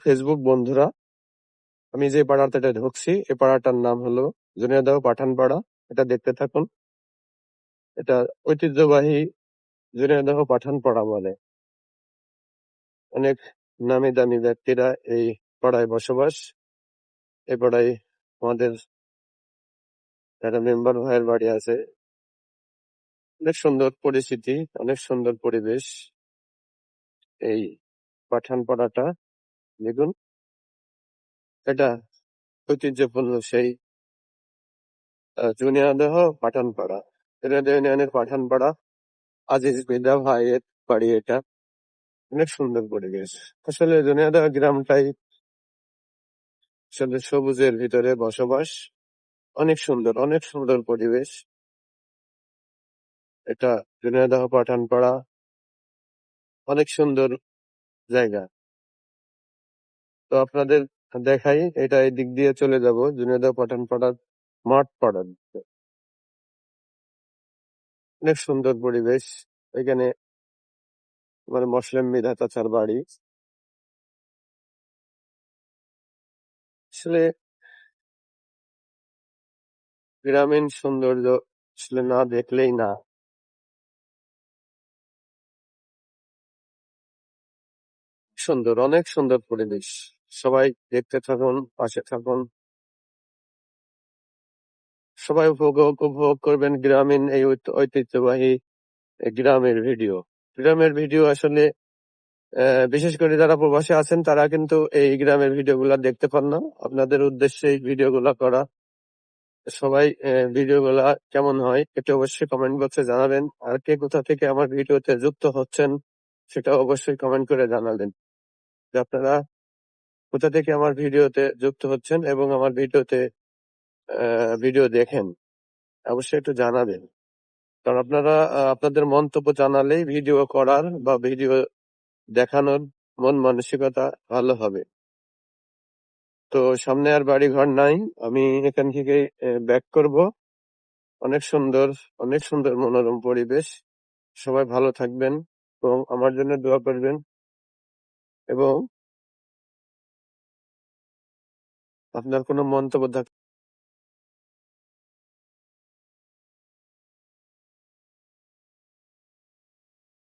Facebook বন্ধুরা, আমি যে পাড়াতে ঢুকছি এই পাড়াটার নাম হলো ঝিনাইদহ পাঠানপাড়া। এটা দেখতে থাকুন। এটা ঐতিহ্যবাহী ঝিনাইদহ পাঠানপাড়া বলে। অনেক নামি দামি ব্যক্তিরা এই পাড়ায় বসবাস। এই পাড়ায় আমাদের যারা মেম্বার ভাইয়ের বাড়ি আছে। অনেক সুন্দর পরিস্থিতি, অনেক সুন্দর পরিবেশ। এই পাঠানপাড়াটা দেখুন, এটা ঐতিহ্যপূর্ণ সেই ঝিনাইদহ পাঠানপাড়া। ঝিনাইদহ ইউনিয়নের পাঠানপাড়া আজিজ বিদা ভাইয়ের বাড়ি এটা। অনেক সুন্দর পরিবেশ। আসলে ঝিনাইদহ গ্রামটাই আসলে সবুজের ভিতরে বসবাস। অনেক সুন্দর, অনেক সুন্দর পরিবেশ। এটা ঝিনাইদহ পাঠানপাড়া অনেক সুন্দর জায়গা। তো আপনাদের দেখাই, এটা এই দিক দিয়ে চলে যাব ঝিনাইদহ পাঠানপাড়ার মাঠ পাড়ার দিকে। অনেক সুন্দর পরিবেশ। এখানে মানে মুসলিম মিধা চাচার বাড়ি। আসলে গ্রামীণ সৌন্দর্য আসলে না দেখলেই না। সুন্দর, অনেক সুন্দর পরিবেশ। সবাই দেখতে থাকুন, পাশে থাকুন। সবাই উপভোগ করবেন গ্রামীণ এই ঐতিহ্যবাহী গ্রামের ভিডিও। গ্রামের ভিডিও আসলে বিশেষ করে যারা প্রবাসে আছেন তারা কিন্তু এই গ্রামের ভিডিওগুলা দেখতে পান না। আপনাদের উদ্দেশ্যে এই ভিডিওগুলা করা। সবাই ভিডিওগুলা কেমন হয় এটা অবশ্যই কমেন্ট বক্সে জানাবেন। আর কে কোথা থেকে আমার ভিডিওতে যুক্ত হচ্ছেন সেটা অবশ্যই কমেন্ট করে জানাবেন যে আপনারা কোথা থেকে আমার ভিডিওতে যুক্ত হচ্ছেন এবং আমার ভিডিওতে ভিডিও দেখেন। অবশ্যই একটু জানাবেন, কারণ আপনারা আপনাদের মন্তব্য জানালেই ভিডিও করার বা ভিডিও দেখানোর মন মানসিকতা ভালো হবে। তো সামনে আর বাড়ি ঘর নাই, আমি এখান থেকে ব্যাক করব। অনেক সুন্দর, অনেক সুন্দর মনোরম পরিবেশ। সবাই ভালো থাকবেন এবং আমার জন্য দোয়া করবেন। এবং আপনার কোনো মন্তব্য